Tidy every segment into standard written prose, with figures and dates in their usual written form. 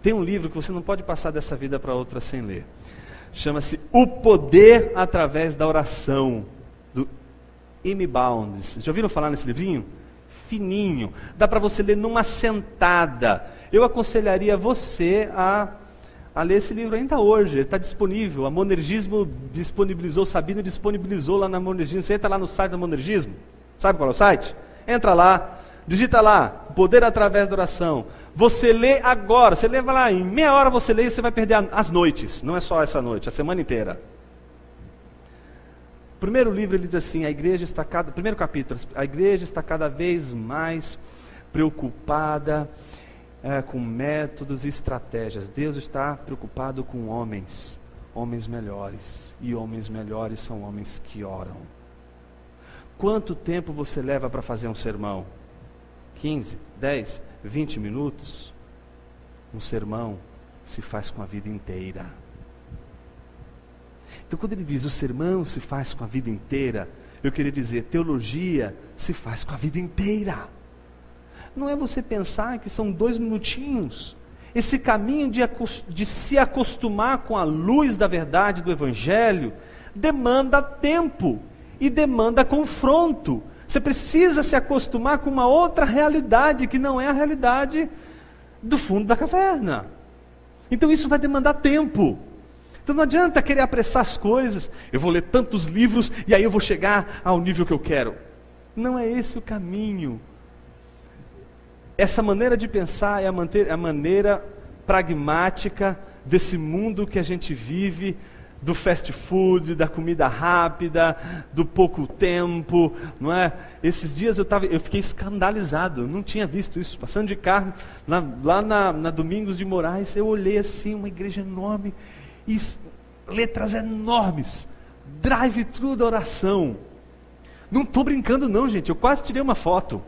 Tem um livro que você não pode passar dessa vida para outra sem ler. Chama-se O Poder Através da Oração, do M. Bounds. Já ouviram falar nesse livrinho? Fininho. Dá para você ler numa sentada. Eu aconselharia você a ler esse livro ainda hoje. Ele está disponível. A Monergismo disponibilizou, Sabino disponibilizou lá na Monergismo. Você entra lá no site da Monergismo. Sabe qual é o site? Entra lá. Digita lá, o poder através da oração. Você lê agora, você lê lá, em meia hora você lê e você vai perder as noites. Não é só essa noite, a semana inteira. O primeiro livro ele diz assim, primeiro capítulo, a igreja está cada vez mais preocupada com métodos e estratégias. Deus está preocupado com homens melhores. E homens melhores são homens que oram. Quanto tempo você leva para fazer um sermão? 15, 10, 20 minutos? Um sermão se faz com a vida inteira. Então quando ele diz o sermão se faz com a vida inteira, eu queria dizer, teologia se faz com a vida inteira. Não é você pensar que são 2 minutinhos. Esse caminho de se acostumar com a luz da verdade do Evangelho demanda tempo e demanda confronto. Você precisa se acostumar com uma outra realidade, que não é a realidade do fundo da caverna. Então isso vai demandar tempo. Então não adianta querer apressar as coisas. Eu vou ler tantos livros e aí eu vou chegar ao nível que eu quero. Não é esse o caminho. Essa maneira de pensar é a maneira pragmática desse mundo que a gente vive, do fast food, da comida rápida, do pouco tempo, não é? Esses dias eu fiquei escandalizado, eu não tinha visto isso, passando de carro, lá na Domingos de Moraes, eu olhei assim, uma igreja enorme, e letras enormes, drive-thru da oração. Não estou brincando não, gente, eu quase tirei uma foto,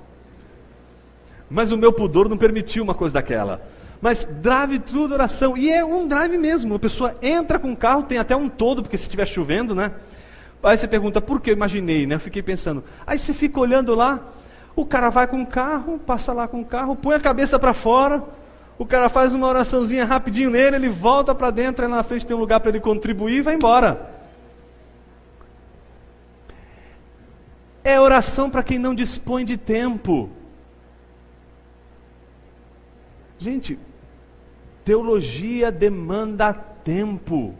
mas o meu pudor não permitiu uma coisa daquela. Mas drive-thru da oração, e é um drive mesmo, a pessoa entra com o carro, tem até um todo, porque se estiver chovendo, né? Aí você pergunta, por que eu imaginei, né? Eu fiquei pensando, aí você fica olhando lá, o cara vai com o carro, passa lá com o carro, põe a cabeça para fora, o cara faz uma oraçãozinha rapidinho nele, ele volta para dentro, aí lá na frente tem um lugar para ele contribuir e vai embora. É oração para quem não dispõe de tempo. Gente, teologia demanda tempo.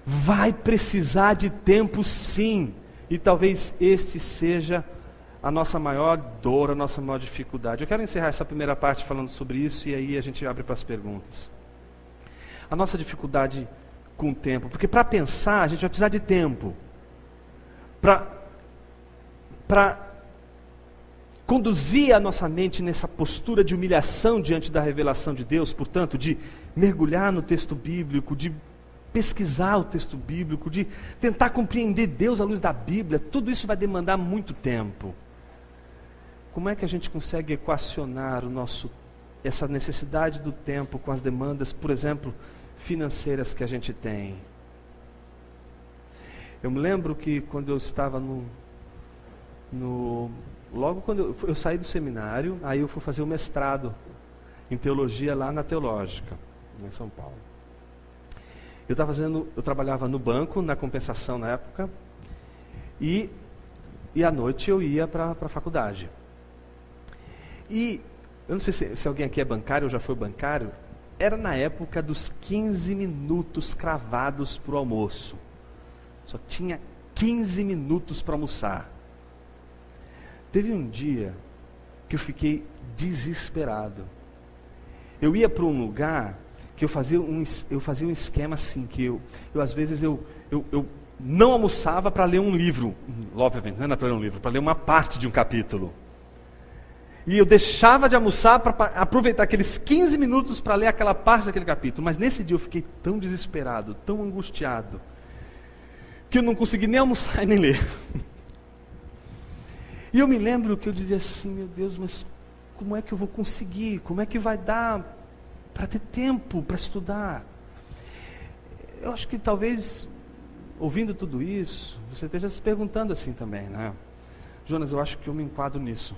Vai precisar de tempo sim. E talvez este seja a nossa maior dor, a nossa maior dificuldade. Eu quero encerrar essa primeira parte falando sobre isso e aí a gente abre para as perguntas. A nossa dificuldade com o tempo. Porque para pensar a gente vai precisar de tempo. Para conduzir a nossa mente nessa postura de humilhação diante da revelação de Deus, portanto, de mergulhar no texto bíblico, de pesquisar o texto bíblico, de tentar compreender Deus à luz da Bíblia, tudo isso vai demandar muito tempo. Como é que a gente consegue equacionar essa necessidade do tempo com as demandas, por exemplo, financeiras que a gente tem? Eu me lembro que quando eu estava logo quando eu saí do seminário, aí eu fui fazer o mestrado em teologia lá na Teológica, em São Paulo. Eu trabalhava no banco, na compensação na época, e à noite eu ia para a faculdade. E eu não sei se alguém aqui é bancário ou já foi bancário, era na época dos 15 minutos cravados para o almoço. Só tinha 15 minutos para almoçar. Teve um dia que eu fiquei desesperado. Eu ia para um lugar que eu fazia um esquema assim, que eu às vezes eu não almoçava para ler um livro, obviamente não era para ler um livro, para ler uma parte de um capítulo. E eu deixava de almoçar para aproveitar aqueles 15 minutos para ler aquela parte daquele capítulo. Mas nesse dia eu fiquei tão desesperado, tão angustiado, que eu não consegui nem almoçar e nem ler. E eu me lembro que eu dizia assim, meu Deus, mas como é que eu vou conseguir? Como é que vai dar para ter tempo para estudar? Eu acho que talvez, ouvindo tudo isso, você esteja se perguntando assim também, né? Jonas, eu acho que eu me enquadro nisso.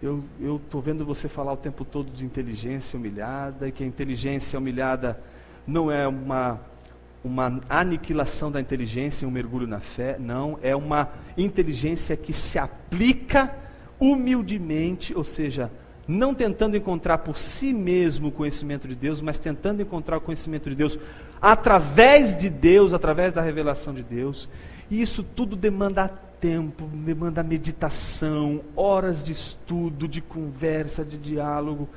Eu estou vendo você falar o tempo todo de inteligência humilhada, e que a inteligência humilhada não é uma aniquilação da inteligência e um mergulho na fé, não, é uma inteligência que se aplica humildemente, ou seja, não tentando encontrar por si mesmo o conhecimento de Deus, mas tentando encontrar o conhecimento de Deus através de Deus, através da revelação de Deus. E isso tudo demanda tempo, demanda meditação, horas de estudo, de conversa, de diálogo.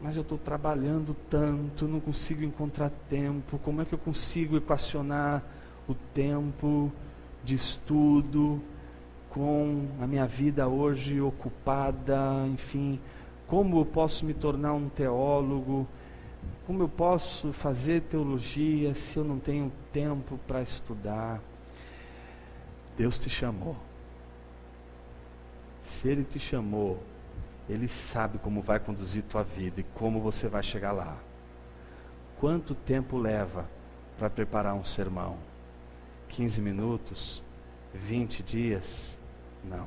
Mas eu estou trabalhando tanto, não consigo encontrar tempo. Como é que eu consigo equacionar o tempo de estudo com a minha vida hoje ocupada, enfim? Como eu posso me tornar um teólogo? Como eu posso fazer teologia se eu não tenho tempo para estudar? Deus te chamou. Se Ele te chamou, Ele sabe como vai conduzir tua vida e como você vai chegar lá. Quanto tempo leva para preparar um sermão? 15 minutos? 20 dias? Não.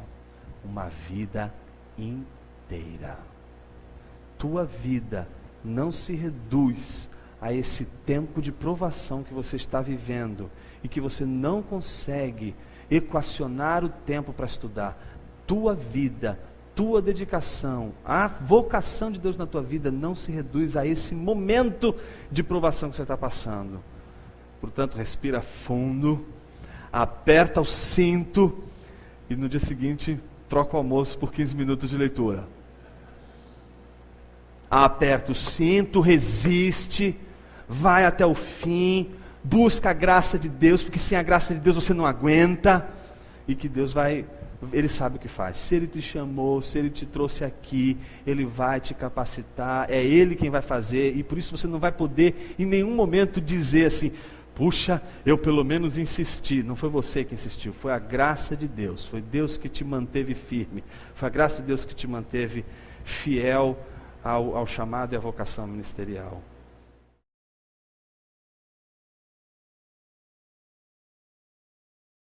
Uma vida inteira. Tua vida não se reduz a esse tempo de provação que você está vivendo e que você não consegue equacionar o tempo para estudar. Tua vida, tua dedicação, a vocação de Deus na tua vida não se reduz a esse momento de provação que você está passando. Portanto, respira fundo, aperta o cinto e no dia seguinte troca o almoço por 15 minutos de leitura. Aperta o cinto, resiste, vai até o fim, busca a graça de Deus, porque sem a graça de Deus você não aguenta, e que Deus vai, Ele sabe o que faz. Se Ele te chamou, se Ele te trouxe aqui, Ele vai te capacitar, é Ele quem vai fazer, e por isso você não vai poder em nenhum momento dizer assim, puxa, eu pelo menos insisti. Não foi você que insistiu, foi a graça de Deus, foi Deus que te manteve firme, foi a graça de Deus que te manteve fiel ao chamado e à vocação ministerial.